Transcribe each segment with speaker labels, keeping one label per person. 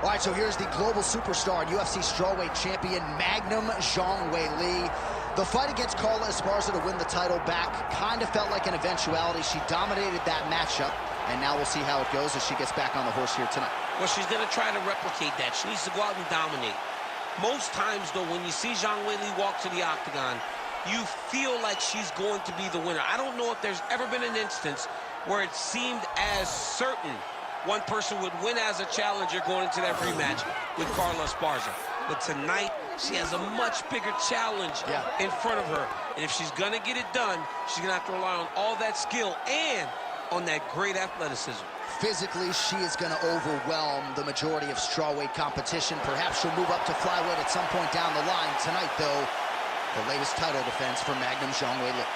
Speaker 1: All right, so here's the global superstar and UFC StrawWeight champion, Magnum Zhang Weili. The fight against Carla Esparza to win the title back kind of felt like an eventuality. She dominated that matchup, and now we'll see how it goes as she gets back on the horse here tonight.
Speaker 2: Well, she's going to try to replicate that. She needs to go out and dominate. Most times, though, when you see Zhang Weili walk to the octagon, you feel like she's going to be the winner. I don't know if there's ever been an instance where it seemed as certain one person would win as a challenger going into that rematch with Carla Esparza. But tonight, she has a much bigger challenge in front of her. And if she's going to get it done, she's going to have to rely on all that skill and on that great athleticism.
Speaker 1: Physically, she is going to overwhelm the majority of strawweight competition. Perhaps she'll move up to flyweight at some point down the line. Tonight, though, the latest title defense for Magnum Zhang Weili.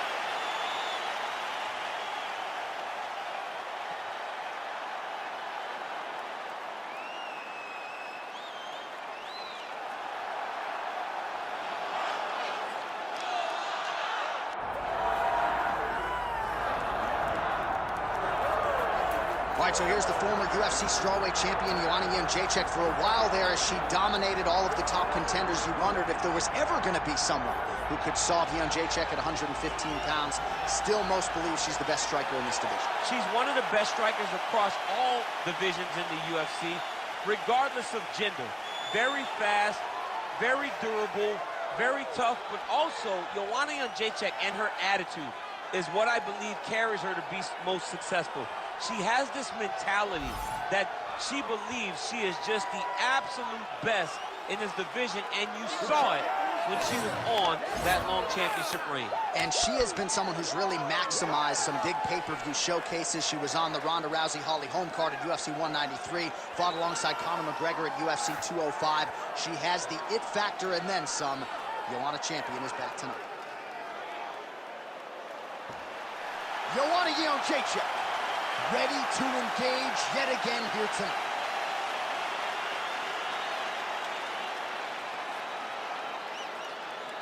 Speaker 1: All right, so here's the former UFC strawweight champion, Joanna Jędrzejczyk. For a while there, as she dominated all of the top contenders, you wondered if there was ever going to be someone who could solve Jędrzejczyk at 115 pounds. Still, most believe she's the best striker in this division.
Speaker 3: She's one of the best strikers across all divisions in the UFC, regardless of gender. Very fast, very durable, very tough, but also Joanna Jędrzejczyk and her attitude is what I believe carries her to be most successful. She has this mentality that she believes she is just the absolute best in this division, and you saw it when she was on that long championship reign.
Speaker 1: And she has been someone who's really maximized some big pay-per-view showcases. She was on the Ronda Rousey-Holly Holm card at UFC 193, fought alongside Conor McGregor at UFC 205. She has the it factor and then some. Joanna champion is back tonight. Joanna Jędrzejczyk, ready to engage yet again here tonight.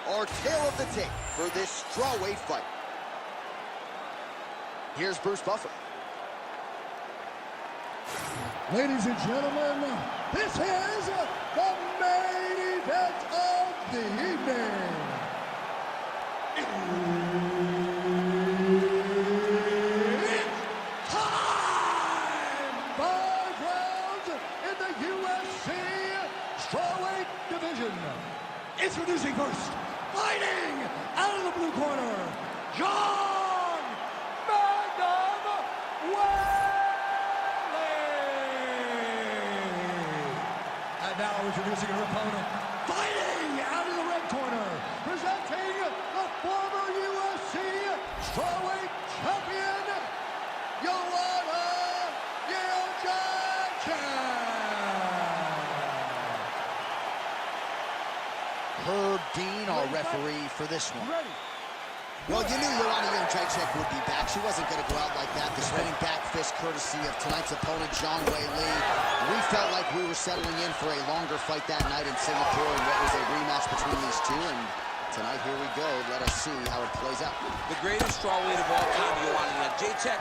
Speaker 1: Our tale of the tape for this strawweight fight. Here's Bruce Buffer.
Speaker 4: Ladies and gentlemen, this is the main event of the evening. Introducing first, fighting out of the blue corner, Zhang Magnum Weili. And now introducing her opponent, fighting out of the red corner, presenting the former UFC strawweight champion, Joanna Jędrzejczyk.
Speaker 1: Herb Dean, our referee for this one. Well, you knew Joanna Jędrzejczyk would be back. She wasn't going to go out like that. The spinning back fist courtesy of tonight's opponent, Zhang Weili. We felt like we were settling in for a longer fight that night in Singapore and what was a rematch between these two. And tonight, here we go. Let us see how it plays out.
Speaker 2: The greatest strawweight of all time, Joanna Jędrzejczyk,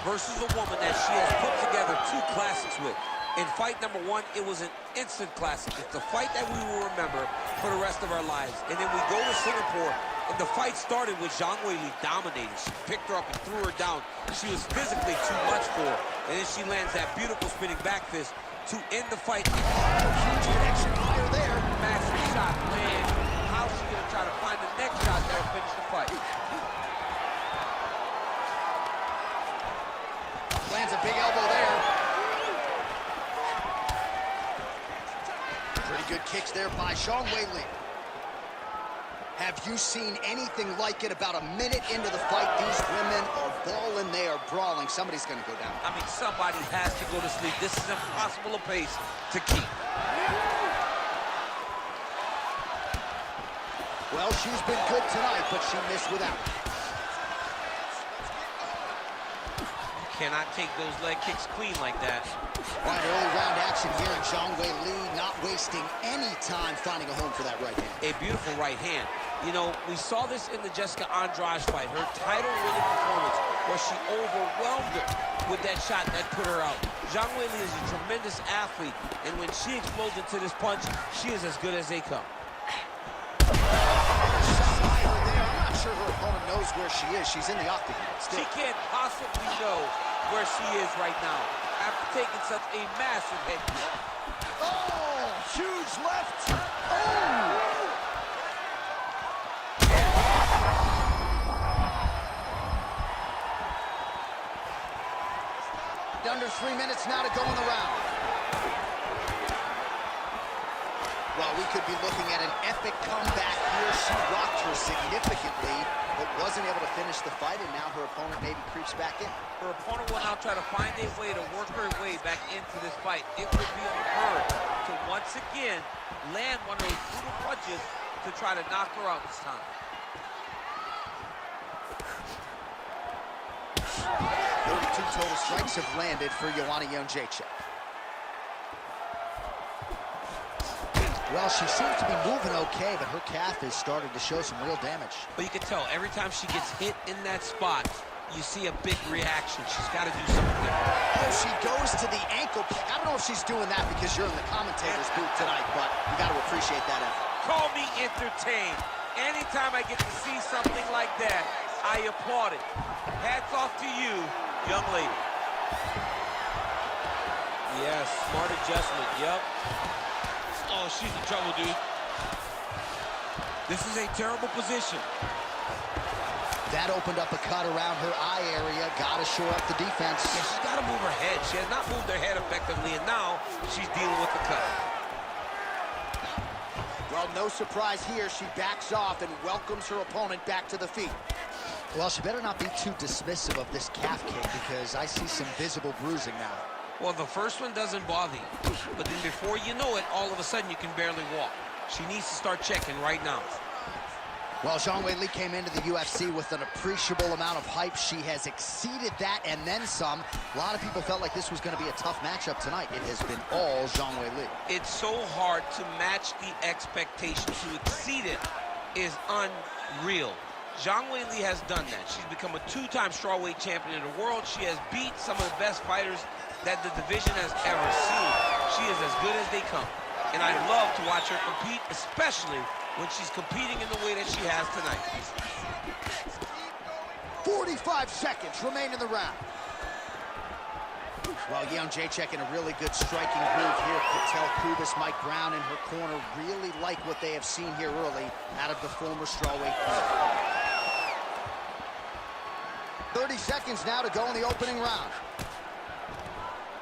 Speaker 2: versus a woman that she has put together two classics with. In fight number one, it was an instant classic. It's the fight that we will remember for the rest of our lives. And then we go to Singapore, and the fight started with Zhang Weili dominating. She picked her up and threw her down. She was physically too much for her. And then she lands that beautiful spinning back fist to end the fight.
Speaker 1: Huge connection here there.
Speaker 2: Massive shot, man. How's she going to try to find the next shot there and finish the fight?
Speaker 1: Lands a big elbow there. Pretty good kicks there by Zhang Weili. Have you seen anything like it? About a minute into the fight, these women are balling, they are brawling. Somebody's going to go down.
Speaker 2: I mean, somebody has to go to sleep. This is impossible a pace to keep.
Speaker 1: Well, she's been good tonight, but she missed without.
Speaker 2: Cannot take those leg kicks clean like that.
Speaker 1: All right, early round action here, and Zhang Weili not wasting any time finding a home for that right hand.
Speaker 2: A beautiful right hand. You know, we saw this in the Jessica Andrade fight. Her title-winning performance where she overwhelmed her with that shot that put her out. Zhang Weili is a tremendous athlete, and when she explodes into this punch, she is as good as they come.
Speaker 1: I'm not sure her opponent knows where she is. She's in the octagon still.
Speaker 3: She can't possibly know where she is right now after taking such a massive hit.
Speaker 4: Oh, huge left. Oh!
Speaker 1: Under 3 minutes now to go in the round. Well, we could be looking at an epic comeback here. She rocked her significantly, but wasn't able to finish the fight, and now her opponent maybe creeps back in.
Speaker 3: Her opponent will now try to find a way to work her way back into this fight. It would be on her to once again land one of those brutal punches to try to knock her out this time.
Speaker 1: 32 total strikes have landed for Joanna Jędrzejczyk. Well, she seems to be moving okay, but her calf is starting to show some real damage.
Speaker 2: But you can tell every time she gets hit in that spot, you see a big reaction. She's got to do something different.
Speaker 1: Oh, she goes to the ankle. I don't know if she's doing that because you're in the commentator's booth tonight, but you got to appreciate that effort.
Speaker 3: Call me entertained. Anytime I get to see something like that, I applaud it. Hats off to you, young lady. Yes, smart adjustment, yep.
Speaker 2: Oh, she's in trouble, dude.
Speaker 3: This is a terrible position.
Speaker 1: That opened up a cut around her eye area. Got to shore up the defense.
Speaker 2: Yeah, she's got to move her head. She has not moved her head effectively, and now she's dealing with the cut.
Speaker 1: Well, no surprise here. She backs off and welcomes her opponent back to the feet. Well, she better not be too dismissive of this calf kick because I see some visible bruising now.
Speaker 2: Well, the first one doesn't bother you, but then before you know it, all of a sudden you can barely walk. She needs to start checking right now.
Speaker 1: Well, Zhang Weili came into the UFC with an appreciable amount of hype. She has exceeded that and then some. A lot of people felt like this was going to be a tough matchup tonight. It has been all Zhang Weili.
Speaker 2: It's so hard to match the expectation. To exceed it is unreal. Zhang Weili has done that. She's become a two-time strawweight champion of the world. She has beat some of the best fighters that the division has ever seen. She is as good as they come. And I love to watch her compete, especially when she's competing in the way that she has tonight.
Speaker 1: 45 seconds remain in the round. Well, Jędrzejczyk in a really good striking groove here. Patel, Kubis, Mike Brown in her corner really like what they have seen here early out of the former strawweight queen. 30 seconds now to go in the opening round.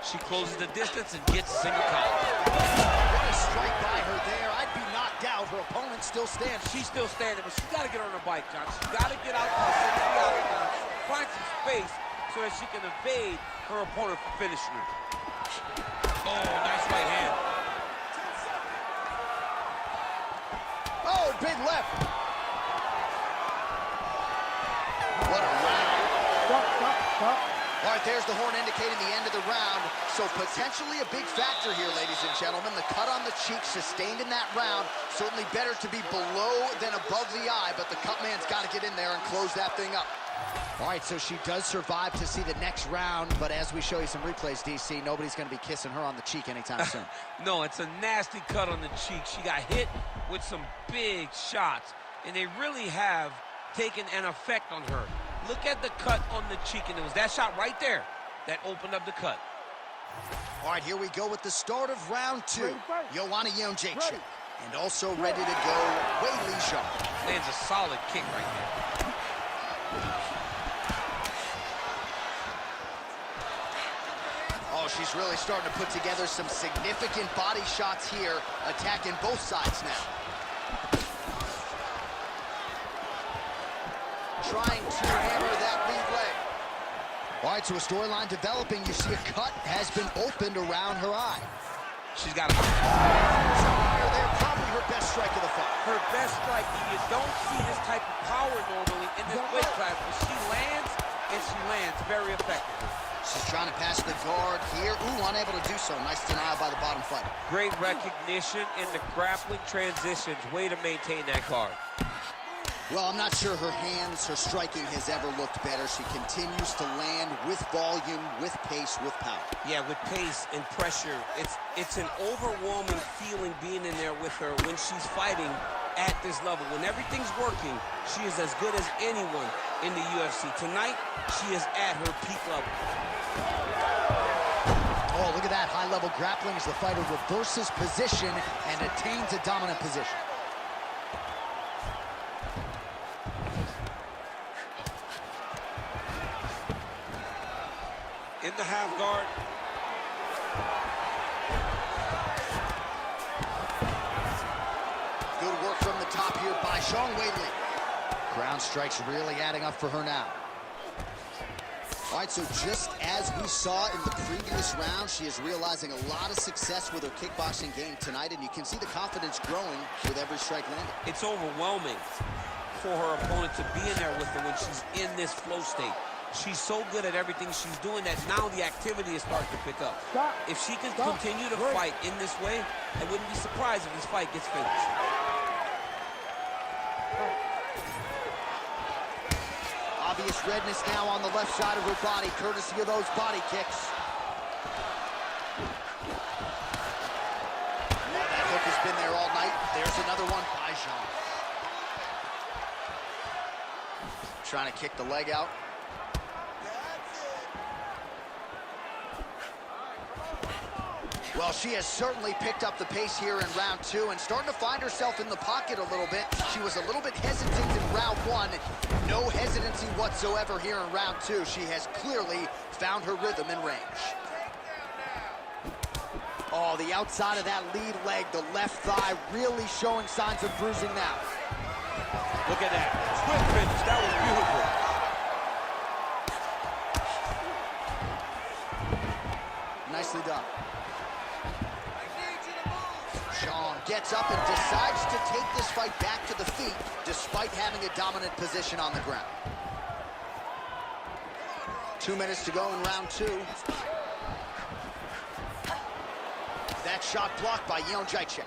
Speaker 2: She closes the distance and gets a single collar.
Speaker 1: What a strike by her there. I'd be knocked out. Her opponent still stands.
Speaker 3: She's still standing, but she's got to get on her bike, John. She's got to get out to the center of the octagon, find some space so that she can evade her opponent from finishing her.
Speaker 2: Oh, nice right hand.
Speaker 1: Oh, big left. What a round.
Speaker 4: Stop.
Speaker 1: All right, there's the horn indicating the end of the round. So potentially a big factor here, ladies and gentlemen. The cut on the cheek sustained in that round. Certainly better to be below than above the eye, but the cut man's got to get in there and close that thing up. All right, so she does survive to see the next round, but as we show you some replays, DC, nobody's going to be kissing her on the cheek anytime soon.
Speaker 2: No, it's a nasty cut on the cheek. She got hit with some big shots, and they really have taken an effect on her. Look at the cut on the cheek, and it was that shot right there that opened up the cut.
Speaker 1: All right, here we go with the start of round two. Joanna Jędrzejczyk, and also ready to go, Weili Zhang.
Speaker 2: Lands a solid kick right there.
Speaker 1: Oh, she's really starting to put together some significant body shots here, attacking both sides now. Trying to hammer that lead leg. All right, so a storyline developing. You see a cut has been opened around her eye.
Speaker 2: She's got a...
Speaker 1: There, probably her best strike of the fight.
Speaker 3: Her best strike, you don't see this type of power normally in this weight class, but she lands, and she lands very effectively.
Speaker 1: She's trying to pass the guard here. Ooh, unable to do so. Nice denial by the bottom fighter.
Speaker 3: Great recognition in the grappling transitions. Way to maintain that guard.
Speaker 1: Well, I'm not sure her hands, her striking has ever looked better. She continues to land with volume, with pace, with power.
Speaker 2: Yeah, with pace and pressure. It's an overwhelming feeling being in there with her when she's fighting at this level. When everything's working, she is as good as anyone in the UFC. Tonight, she is at her peak level.
Speaker 1: Oh, look at that high-level grappling as the fighter reverses position and attains a dominant position.
Speaker 2: In the half guard.
Speaker 1: Good work from the top here by Weili. Ground strikes really adding up for her now. All right, so just as we saw in the previous round, she is realizing a lot of success with her kickboxing game tonight, and you can see the confidence growing with every strike landed.
Speaker 2: It's overwhelming for her opponent to be in there with her when she's in this flow state. She's so good at everything she's doing that now the activity is starting to pick up. If she can continue to fight in this way, I wouldn't be surprised if this fight gets finished.
Speaker 1: Obvious redness now on the left side of her body, courtesy of those body kicks. Well, that hook has been there all night. There's another one by Zhang. Trying to kick the leg out. Well, she has certainly picked up the pace here in round two and starting to find herself in the pocket a little bit. She was a little bit hesitant in round one. No hesitancy whatsoever here in round two. She has clearly found her rhythm and range. Oh, the outside of that lead leg, the left thigh, really showing signs of bruising now.
Speaker 3: Look at that. Quick finish. That was beautiful.
Speaker 1: Nicely done. Zhang gets up and decides to take this fight back to the feet despite having a dominant position on the ground. 2 minutes to go in round two. That shot blocked by Jędrzejczyk.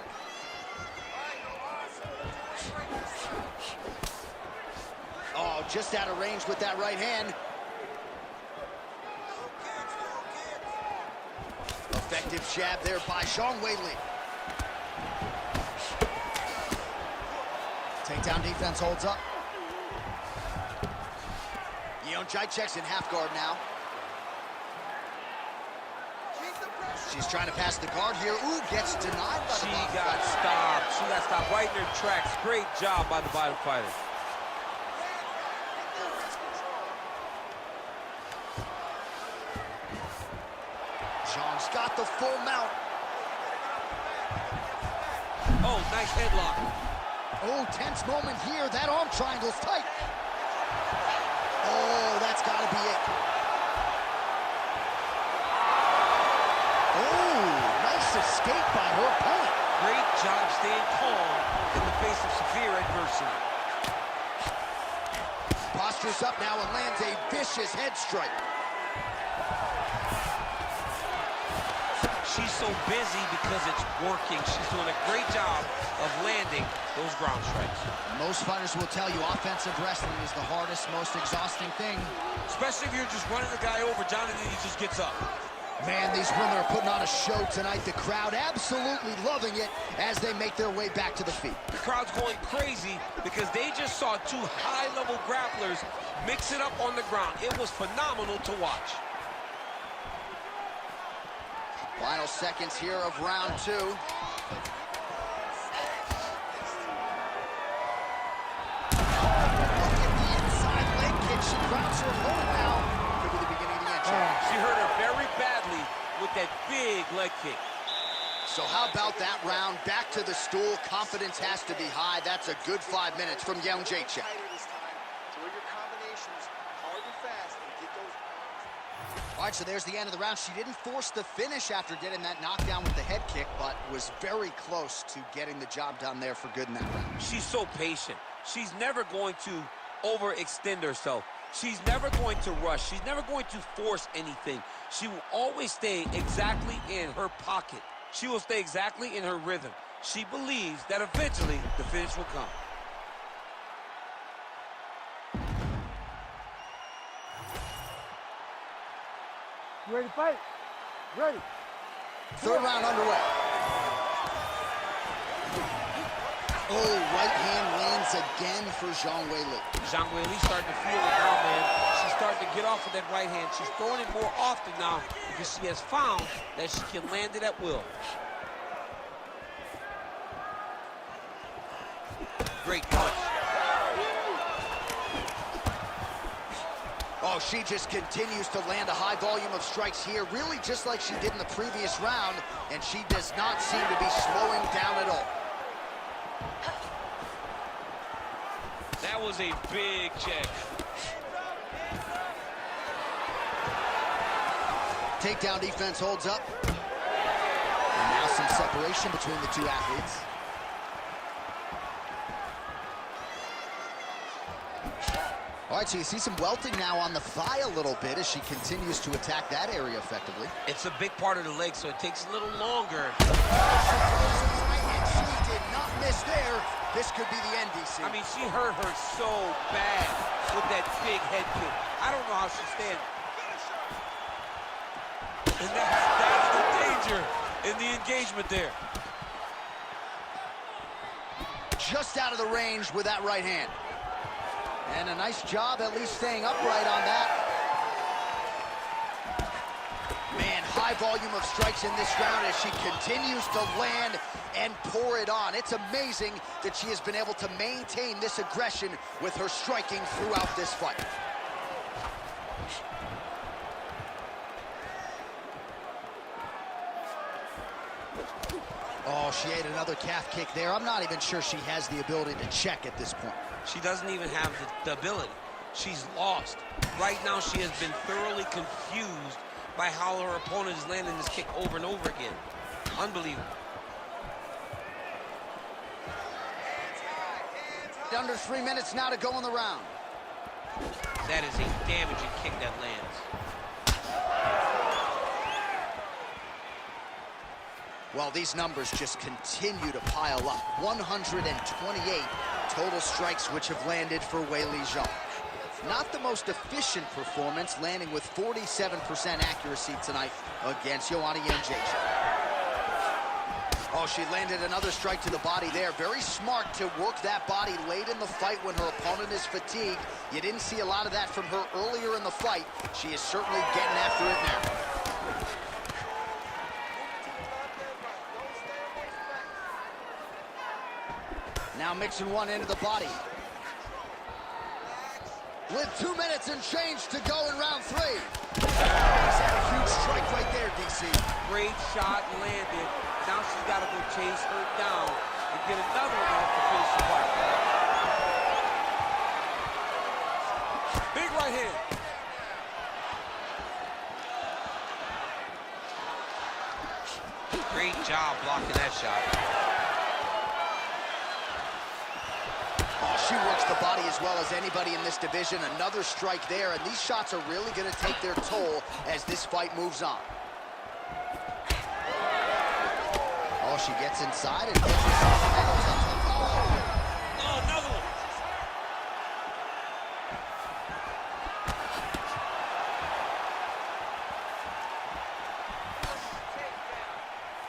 Speaker 1: Oh, just out of range with that right hand. Effective jab there by Weili. Takedown defense holds up. Jędrzejczyk's in half guard now. She's trying to pass the guard here. Ooh, gets denied by the
Speaker 3: She
Speaker 1: bottom
Speaker 3: got
Speaker 1: fighter.
Speaker 3: stopped. She got stopped right in her tracks. Great job by the bottom fighter.
Speaker 1: Zhang's got the full mount.
Speaker 2: Oh, nice headlock.
Speaker 1: Oh, tense moment here. That arm triangle's tight. Oh, that's got to be it. Oh, nice escape by her opponent.
Speaker 2: Great job staying calm in the face of severe adversity.
Speaker 1: Postures up now and lands a vicious head strike.
Speaker 2: She's so busy because it's working. She's doing a great job of landing those ground strikes.
Speaker 1: Most fighters will tell you offensive wrestling is the hardest, most exhausting thing.
Speaker 2: Especially if you're just running the guy over, Jonathan, he just gets up.
Speaker 1: Man, these women are putting on a show tonight. The crowd absolutely loving it as they make their way back to the feet.
Speaker 2: The crowd's going crazy because they just saw two high-level grapplers mix it up on the ground. It was phenomenal to watch.
Speaker 1: Final seconds here of round two. Look at the inside leg kick. She grounds her home now. Could be the beginning of the end.
Speaker 3: She hurt her very badly with that big leg kick.
Speaker 1: So how about that round? Back to the stool. Confidence has to be high. That's a good 5 minutes from Jędrzejczyk. All right, so there's the end of the round. She didn't force the finish after getting that knockdown with the head kick, but was very close to getting the job done there for good in that round.
Speaker 2: She's so patient. She's never going to overextend herself. She's never going to rush. She's never going to force anything. She will always stay exactly in her pocket. She will stay exactly in her rhythm. She believes that eventually the finish will come.
Speaker 4: You ready to fight? Ready.
Speaker 1: Third round underway. Oh, right hand lands again for Zhang Weili.
Speaker 2: Zhang Weili starting to feel it now, man. She's starting to get off of that right hand. She's throwing it more often now because she has found that she can land it at will. Great punch.
Speaker 1: Oh, she just continues to land a high volume of strikes here, really just like she did in the previous round, and she does not seem to be slowing down at all.
Speaker 2: That was a big check.
Speaker 1: Takedown defense holds up. And now some separation between the two athletes. All right, so you see some welting now on the thigh a little bit as she continues to attack that area effectively.
Speaker 2: It's a big part of the leg, so it takes a little longer.
Speaker 1: And she did not miss there. This could be the end, DC.
Speaker 3: I mean, she hurt her so bad with that big head kick. I don't know how she stands.
Speaker 2: And that's the danger in the engagement there.
Speaker 1: Just out of the range with that right hand. And a nice job at least staying upright on that. Man, high volume of strikes in this round as she continues to land and pour it on. It's amazing that she has been able to maintain this aggression with her striking throughout this fight. Oh, she ate another calf kick there. I'm not even sure she has the ability to check at this point.
Speaker 2: She doesn't even have the ability. She's lost. Right now, she has been thoroughly confused by how her opponent is landing this kick over and over again. Unbelievable.
Speaker 1: Under 3 minutes now to go in the round.
Speaker 2: That is a damaging kick that lands.
Speaker 1: Well, these numbers just continue to pile up. 128 total strikes which have landed for Weili Zhang. Not the most efficient performance, landing with 47% accuracy tonight against Joanna Jędrzejczyk. Oh, she landed another strike to the body there. Very smart to work that body late in the fight when her opponent is fatigued. You didn't see a lot of that from her earlier in the fight. She is certainly getting after it now. Now mixing one into the body. With 2 minutes and change to go in round 3. He's had a huge strike right there, DC.
Speaker 3: Great shot landed. Now she's got to go chase her down and get another one off to finish the fight.
Speaker 2: Big right hand. Great job blocking that shot.
Speaker 1: She works the body as well as anybody in this division. Another strike there, and these shots are really going to take their toll as this fight moves on. Oh, she gets inside and gets herself
Speaker 2: Oh, another one.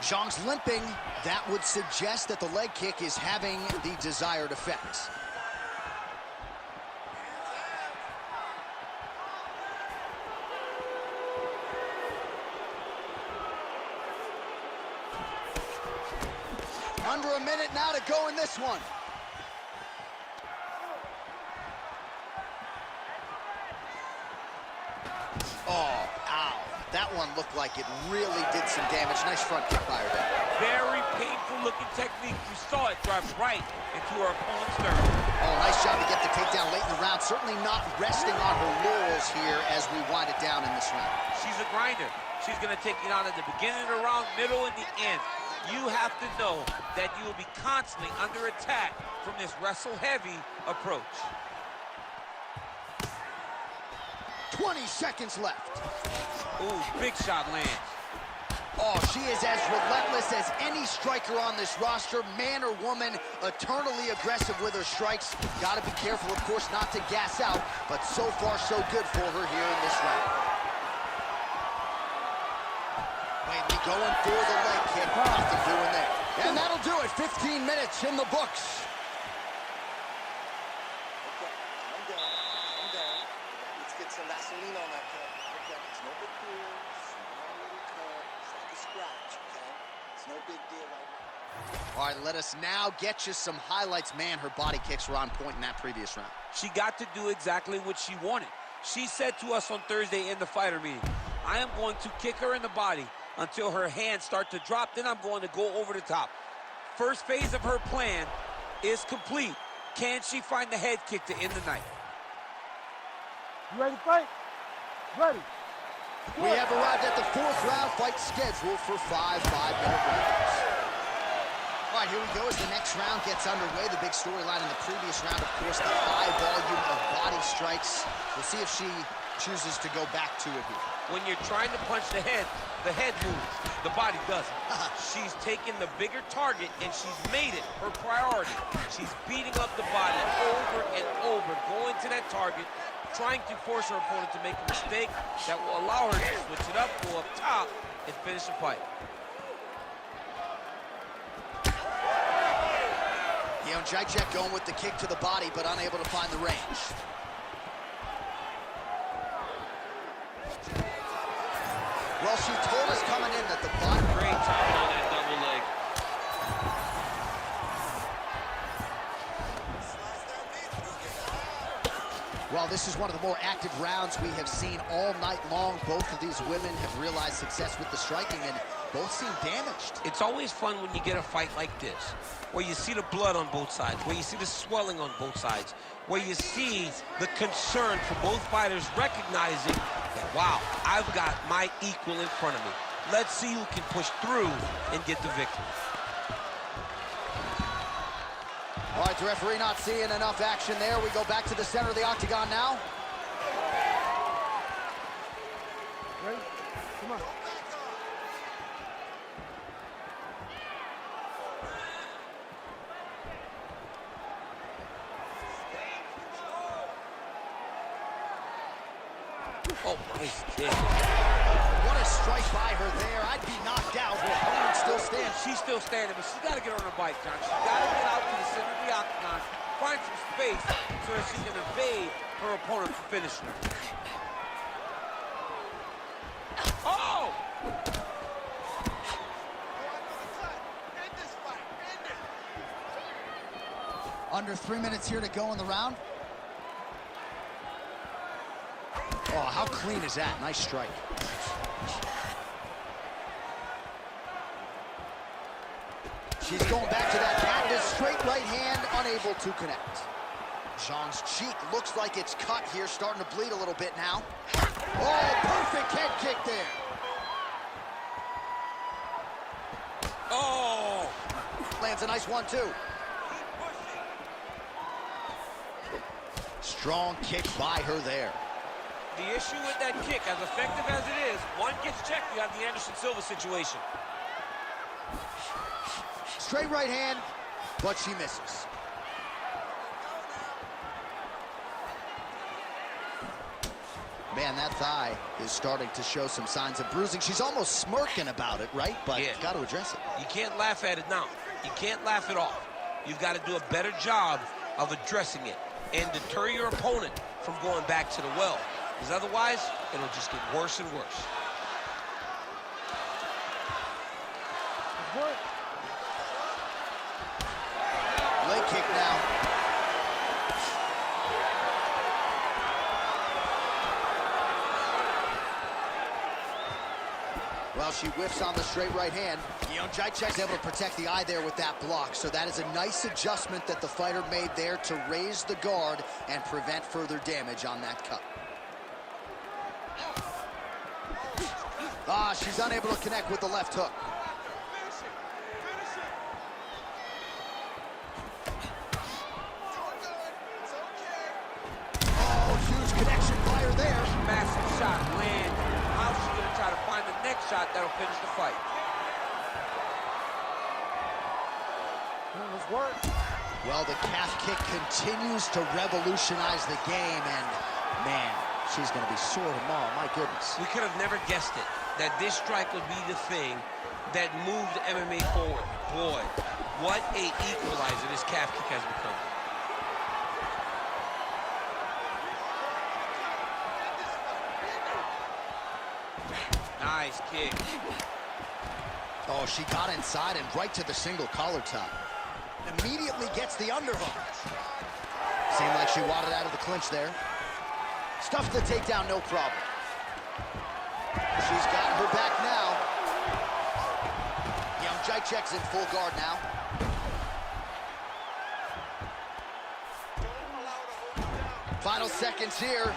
Speaker 1: Zhang's limping. That would suggest that the leg kick is having the desired effects. Under a minute now to go in this one. Oh, ow. That one looked like it really did some damage. Nice front kick by her there.
Speaker 3: Very painful looking technique. You saw it drive right into her opponent's sternum.
Speaker 1: Oh, nice job to get the takedown late in the round. Certainly not resting on her laurels here as we wind it down in this round.
Speaker 3: She's a grinder. She's going to take it on at the beginning of the round, middle, and the end. You have to know that you will be constantly under attack from this wrestle-heavy approach.
Speaker 1: 20 seconds left.
Speaker 3: Ooh, big shot lands.
Speaker 1: Oh, she is as relentless as any striker on this roster, man or woman, eternally aggressive with her strikes. Got to be careful, of course, not to gas out, but so far so good for her here in this round. Weili going for the leg kick. Nothing doing there. And that'll do it. 15 minutes in the books.
Speaker 5: Okay, calm down. Calm down. Let's get some Vaseline on that cut. Okay, it's no big deal. Small little cut. It's like a scratch, okay? It's no big deal right now.
Speaker 1: All right, let us now get you some highlights. Man, her body kicks were on point in that previous round.
Speaker 3: She got to do exactly what she wanted. She said to us on Thursday in the fighter meeting, I am going to kick her in the body until her hands start to drop, then I'm going to go over the top. First phase of her plan is complete. Can she find the head kick to end the night?
Speaker 4: You ready to fight? Ready.
Speaker 1: We have arrived at the 4th round fight scheduled for 5 5-minute rounds. All right, here we go as the next round gets underway. The big storyline in the previous round, of course, the high volume of body strikes. We'll see if she chooses to go back to it here.
Speaker 3: When you're trying to punch the head moves, the body doesn't. She's taken the bigger target and she's made it her priority. She's beating up the body over and over, going to that target, trying to force her opponent to make a mistake that will allow her to switch it up, go up top, and finish the fight.
Speaker 1: Jędrzejczyk going with the kick to the body, but unable to find the range. Well, she told us coming in that the body...
Speaker 3: Great timing on that double leg.
Speaker 1: Well, this is one of the more active rounds we have seen all night long. Both of these women have realized success with the striking, and both seem damaged.
Speaker 2: It's always fun when you get a fight like this, where you see the blood on both sides, where you see the swelling on both sides, where you see the concern for both fighters recognizing that, wow, I've got my equal in front of me. Let's see who can push through and get the victory.
Speaker 1: All right, the referee not seeing enough action there. We go back to the center of the octagon now.
Speaker 4: Ready? Come on.
Speaker 2: Oh, nice kick.
Speaker 1: What a strike by her there. I'd be knocked out. Her opponent still stands.
Speaker 3: She's still standing, but she's got to get on her bike, John. She's got to get out to the center of the octagon, find some space so that she can evade her opponent from finishing her. Oh!
Speaker 1: Under 3 minutes here to go in the round. Oh, how clean is that? Nice strike. She's going back to that patented straight right hand, unable to connect. Zhang's cheek looks like it's cut here, starting to bleed a little bit now. Oh, perfect head kick there.
Speaker 3: Oh!
Speaker 1: Lands a nice one, too. Strong kick by her there.
Speaker 3: The issue with that kick, as effective as it is, one gets checked, you have the Anderson Silva situation.
Speaker 1: Straight right hand, but she misses. Man, that thigh is starting to show some signs of bruising. She's almost smirking about it, right? But
Speaker 2: Yeah.
Speaker 1: got to address it.
Speaker 2: You can't laugh at it now. You can't laugh it off. You've got to do a better job of addressing it and deter your opponent from going back to the well. Because otherwise, it'll just get worse and worse.
Speaker 1: Leg kick now. Well, she whiffs on the straight right hand. Jędrzejczyk's able to protect the eye there with that block. So that is a nice adjustment that the fighter made there to raise the guard and prevent further damage on that cut. Ah, she's unable to connect with the left hook. Oh, huge connection fire there.
Speaker 3: Massive shot, land. How's she gonna try to find the next shot that'll finish the fight?
Speaker 4: Let's work.
Speaker 1: Well, the calf kick continues to revolutionize the game, and man, She's going to be sore tomorrow, my goodness.
Speaker 2: We could have never guessed it, that this strike would be the thing that moved MMA forward. Boy, what a equalizer this calf kick has become. Nice kick.
Speaker 1: Oh, she got inside and right to the single collar tie. Immediately gets the underhook. Seemed like she wanted out of the clinch there. Stuffed the takedown, no problem. She's got her back now. Jędrzejczyk's in full guard now. Final seconds here.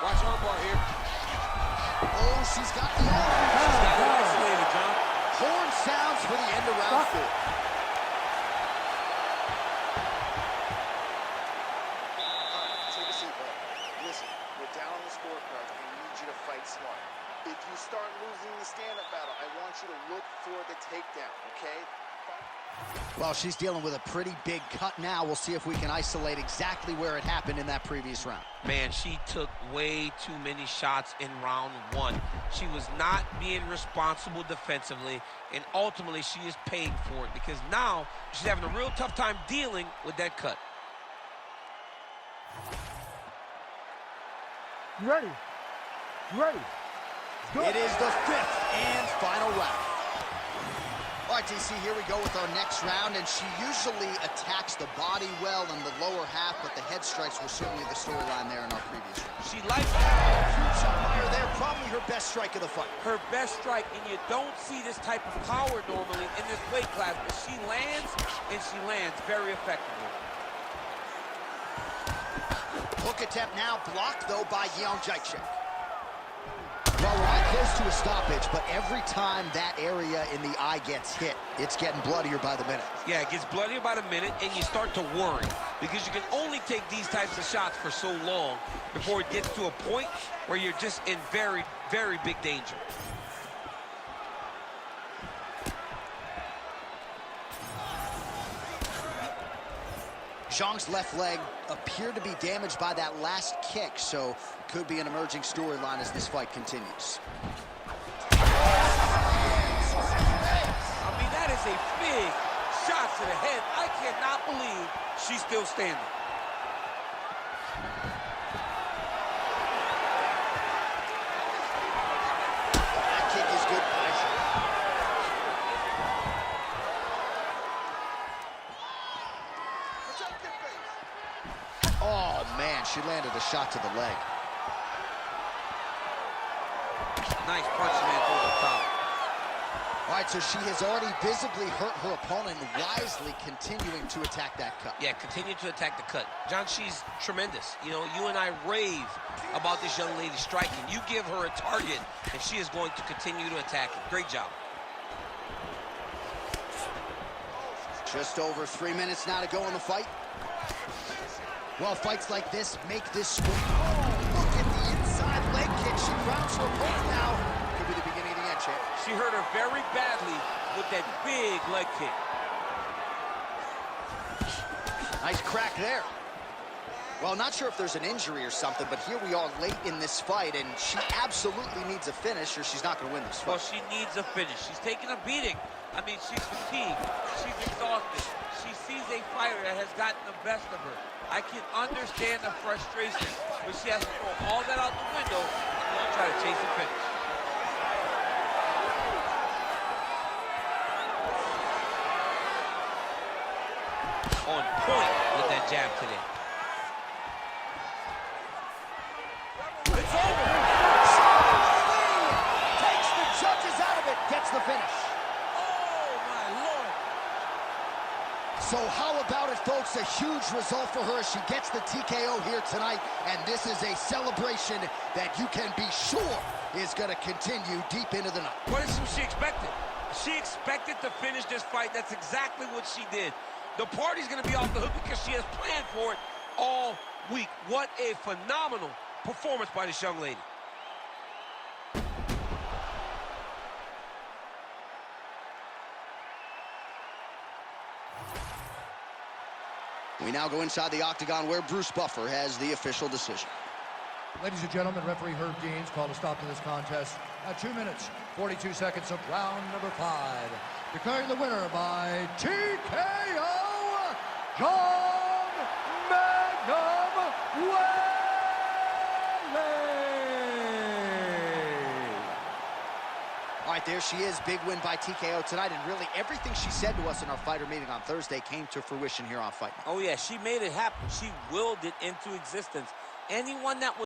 Speaker 2: Watch armbar here.
Speaker 1: Oh, she's got the arm.
Speaker 2: She's got it isolated, John.
Speaker 1: Horn sounds for the end of round 4.
Speaker 5: Take a seat, bud. Listen, we're down on the scorecard. I need you to fight smart. If you start losing the stand-up battle, I want you to look for the takedown, okay?
Speaker 1: Well, she's dealing with a pretty big cut now. We'll see if we can isolate exactly where it happened in that previous round.
Speaker 2: Man, she took way too many shots in round 1. She was not being responsible defensively, and ultimately she is paying for it because now she's having a real tough time dealing with that cut.
Speaker 4: You ready? You ready? Go.
Speaker 1: It is the 5th and final round. All right, DC, here we go with our next round, and she usually attacks the body well in the lower half, but the head strikes were certainly the storyline there in our previous round.
Speaker 2: She likes
Speaker 1: Huge shot fire there, probably her best strike of the fight.
Speaker 3: Her best strike, and you don't see this type of power normally in this weight class, but she lands, and she lands very effectively.
Speaker 1: Hook attempt now blocked, though, by Jędrzejczyk. Well, we're not close to a stoppage, but every time that area in the eye gets hit, it's getting bloodier by the minute.
Speaker 2: Yeah, it gets bloodier by the minute, and you start to worry because you can only take these types of shots for so long before it gets to a point where you're just in very, very big danger.
Speaker 1: Zhang's left leg appeared to be damaged by that last kick, so could be an emerging storyline as this fight continues.
Speaker 3: I mean, that is a big shot to the head. I cannot believe she's still standing.
Speaker 1: That kick is good. Oh, man, she landed a shot to the leg.
Speaker 2: Nice punch, man, over the top.
Speaker 1: All right, so she has already visibly hurt her opponent, wisely continuing to attack that cut.
Speaker 2: Yeah, continue to attack the cut. John, she's tremendous. You know, you and I rave about this young lady striking. You give her a target, and she is going to continue to attack it. Great job.
Speaker 1: Just over 3 minutes now to go in the fight. Well, fights like this make this sport. Oh, look at the inside leg kick. She grounds her opponent now. Could be the beginning of the end, champ.
Speaker 3: She hurt her very badly with that big leg kick.
Speaker 1: Nice crack there. Well, not sure if there's an injury or something, but here we are late in this fight, and she absolutely needs a finish or she's not going to win this fight.
Speaker 3: Well, she needs a finish. She's taking a beating. I mean, she's fatigued. She's exhausted. She sees a fighter that has gotten the best of her. I can understand the frustration, but she has to throw all that out the window and try to chase a finish.
Speaker 2: On point with that jab today.
Speaker 1: It's over. Takes the judges out of it, gets the finish.
Speaker 3: Oh, my Lord.
Speaker 1: So how about it, folks? A huge result for her. She gets the TKO here tonight, and this is a celebration that you can be sure is going to continue deep into the night.
Speaker 3: What is what she expected? She expected to finish this fight. That's exactly what she did. The party's going to be off the hook because she has planned for it all week. What a phenomenal performance by this young lady.
Speaker 1: We now go inside the octagon where Bruce Buffer has the official decision.
Speaker 4: Ladies and gentlemen, referee Herb Deans called a stop to this contest at 2 minutes, 42 seconds of round number 5. Declaring the winner by TKO, John Magnum Weili.
Speaker 1: All right, there she is. Big win by TKO tonight. And really, everything she said to us in our fighter meeting on Thursday came to fruition here on Fight Night.
Speaker 3: Oh, yeah, she made it happen. She willed it into existence. Anyone that was